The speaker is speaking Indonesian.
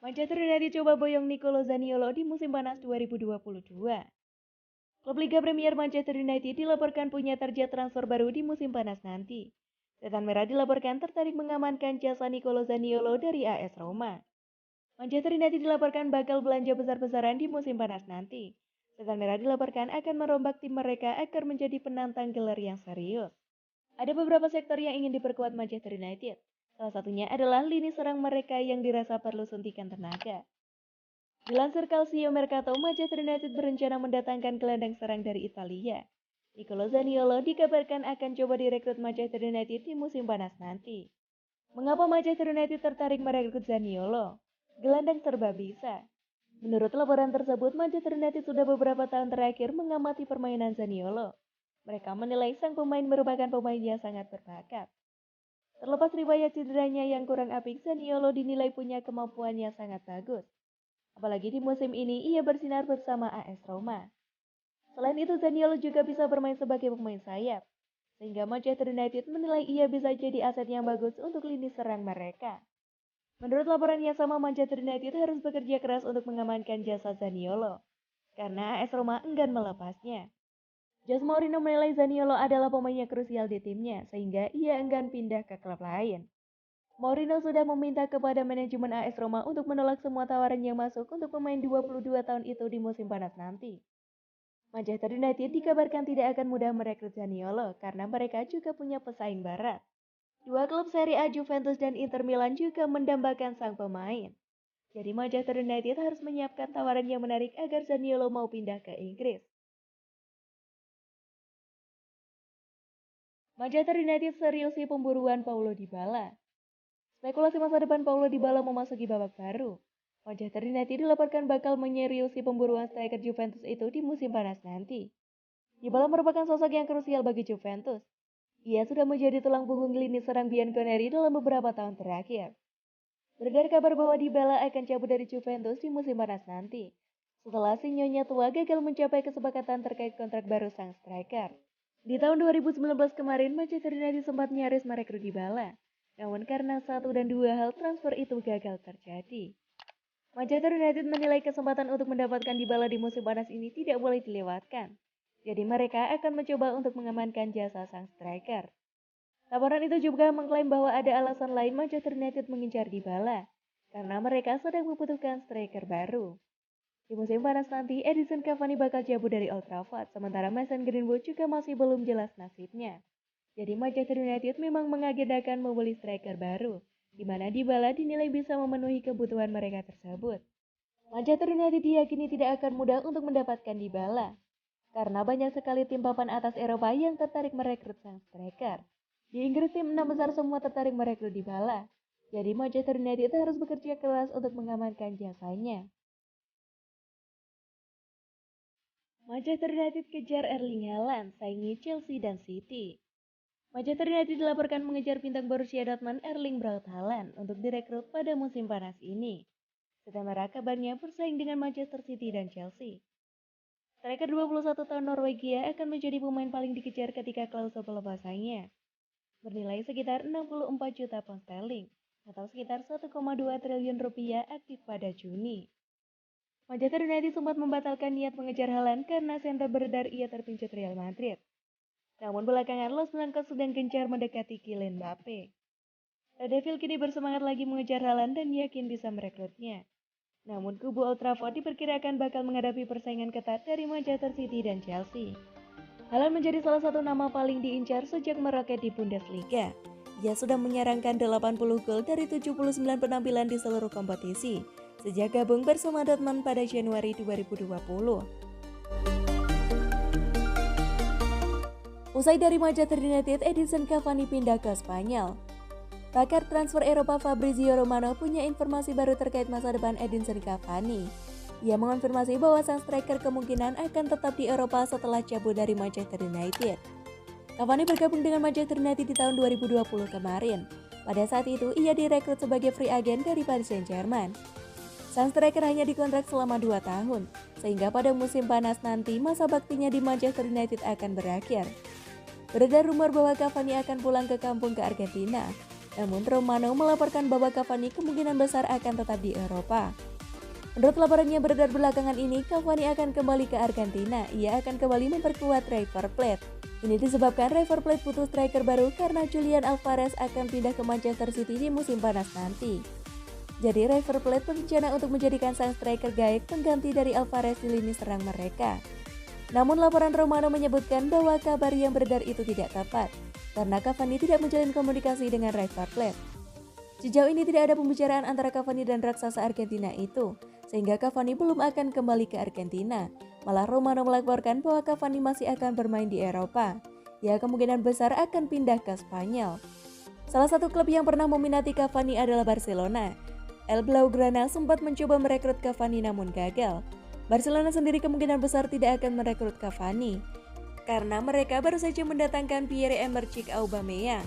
Manchester United coba boyong Nicolo Zaniolo di musim panas 2022. Klub Liga Premier Manchester United dilaporkan punya target transfer baru di musim panas nanti. Setan Merah dilaporkan tertarik mengamankan jasa Nicolo Zaniolo dari AS Roma. Manchester United dilaporkan bakal belanja besar-besaran di musim panas nanti. Setan Merah dilaporkan akan merombak tim mereka agar menjadi penantang gelar yang serius. Ada beberapa sektor yang ingin diperkuat Manchester United. Salah satunya adalah lini serang mereka yang dirasa perlu suntikan tenaga. Dilansir Calcio Mercato, Manchester United berencana mendatangkan gelandang serang dari Italia. Nicolo Zaniolo dikabarkan akan coba direkrut Manchester United di musim panas nanti. Mengapa Manchester United tertarik merekrut Zaniolo? Gelandang serba bisa. Menurut laporan tersebut, Manchester United sudah beberapa tahun terakhir mengamati permainan Zaniolo. Mereka menilai sang pemain merupakan pemain yang sangat berbakat. Terlepas riwayat cederanya yang kurang apik, Zaniolo dinilai punya kemampuan yang sangat bagus. Apalagi di musim ini ia bersinar bersama AS Roma. Selain itu, Zaniolo juga bisa bermain sebagai pemain sayap, sehingga Manchester United menilai ia bisa jadi aset yang bagus untuk lini serang mereka. Menurut laporan yang sama, Manchester United harus bekerja keras untuk mengamankan jasa Zaniolo, karena AS Roma enggan melepasnya. Jose Mourinho menilai Zaniolo adalah pemain yang krusial di timnya, sehingga ia enggan pindah ke klub lain. Mourinho sudah meminta kepada manajemen AS Roma untuk menolak semua tawaran yang masuk untuk pemain 22 tahun itu di musim panas nanti. Manchester United dikabarkan tidak akan mudah merekrut Zaniolo karena mereka juga punya pesaing berat. Dua klub Serie A Juventus dan Inter Milan juga mendambakan sang pemain. Jadi Manchester United harus menyiapkan tawaran yang menarik agar Zaniolo mau pindah ke Inggris. Manchester United seriusi pemburuan Paulo Dybala. Spekulasi masa depan Paulo Dybala memasuki babak baru. Manchester United dilaporkan bakal menyeriusi pemburuan striker Juventus itu di musim panas nanti. Dybala merupakan sosok yang krusial bagi Juventus. Ia sudah menjadi tulang punggung lini serang Bianconeri dalam beberapa tahun terakhir. Beredar kabar bahwa Dybala akan cabut dari Juventus di musim panas nanti, setelah si nyonya tua gagal mencapai kesepakatan terkait kontrak baru sang striker. Di tahun 2019 kemarin, Manchester United sempat nyaris merekrut Dybala. Namun karena satu dan dua hal transfer itu gagal terjadi. Manchester United menilai kesempatan untuk mendapatkan Dybala di musim panas ini tidak boleh dilewatkan. Jadi mereka akan mencoba untuk mengamankan jasa sang striker. Laporan itu juga mengklaim bahwa ada alasan lain Manchester United mengincar Dybala, karena mereka sedang membutuhkan striker baru. Di musim panas nanti, Edinson Cavani bakal cabut dari Old Trafford, sementara Mason Greenwood juga masih belum jelas nasibnya. Jadi Manchester United memang mengagendakan membeli striker baru, di mana Dybala dinilai bisa memenuhi kebutuhan mereka tersebut. Manchester United diyakini tidak akan mudah untuk mendapatkan Dybala, karena banyak sekali tim papan atas Eropa yang tertarik merekrut sang striker. Di Inggris, tim 6 besar semua tertarik merekrut Dybala. Jadi Manchester United harus bekerja keras untuk mengamankan jasanya. Manchester United kejar Erling Haaland, saingi Chelsea dan City. Manchester United dilaporkan mengejar bintang Borussia Dortmund Erling Braut Haaland untuk direkrut pada musim panas ini. Setan Merah kabarnya bersaing dengan Manchester City dan Chelsea. Striker 21 tahun Norwegia akan menjadi pemain paling dikejar ketika klausul pelepasannya, bernilai sekitar 64 juta pound sterling atau sekitar 1,2 triliun rupiah aktif pada Juni. Manchester United sempat membatalkan niat mengejar Haaland karena center beredar ia terpincut Real Madrid. Namun belakangan Los Blancos sedang gencar mendekati Kylian Mbappe. Red Devil kini bersemangat lagi mengejar Haaland dan yakin bisa merekrutnya. Namun kubu Old Trafford diperkirakan bakal menghadapi persaingan ketat dari Manchester City dan Chelsea. Haaland menjadi salah satu nama paling diincar sejak meroket di Bundesliga. Ia sudah menyerangkan 80 gol dari 79 penampilan di seluruh kompetisi sejak gabung bersama Dortmund pada Januari 2020. Usai dari Manchester United, Edinson Cavani pindah ke Spanyol. Pakar transfer Eropa Fabrizio Romano punya informasi baru terkait masa depan Edinson Cavani. Ia mengonfirmasi bahwa sang striker kemungkinan akan tetap di Eropa setelah cabut dari Manchester United. Cavani bergabung dengan Manchester United di tahun 2020 kemarin. Pada saat itu, ia direkrut sebagai free agent dari Paris Saint-Germain. Sang striker hanya dikontrak selama 2 tahun, sehingga pada musim panas nanti masa baktinya di Manchester United akan berakhir. Beredar rumor bahwa Cavani akan pulang ke kampung ke Argentina, Namun Romano melaporkan bahwa Cavani kemungkinan besar akan tetap di Eropa. Menurut laporan yang beredar belakangan ini, Cavani akan kembali ke Argentina. Ia akan kembali memperkuat River Plate. Ini disebabkan River Plate butuh striker baru karena Julian Alvarez akan pindah ke Manchester City di musim panas nanti. Jadi River Plate berencana untuk menjadikan sang striker gaib pengganti dari Alvarez di lini serang mereka. Namun laporan Romano menyebutkan bahwa kabar yang beredar itu tidak tepat, karena Cavani tidak menjalin komunikasi dengan River Plate. Sejauh ini tidak ada pembicaraan antara Cavani dan raksasa Argentina itu, sehingga Cavani belum akan kembali ke Argentina. Malah Romano melaporkan bahwa Cavani masih akan bermain di Eropa. Ia kemungkinan besar akan pindah ke Spanyol. Salah satu klub yang pernah meminati Cavani adalah Barcelona. El Blaugrana sempat mencoba merekrut Cavani namun gagal. Barcelona sendiri kemungkinan besar tidak akan merekrut Cavani, karena mereka baru saja mendatangkan Pierre-Emerick Aubameyang.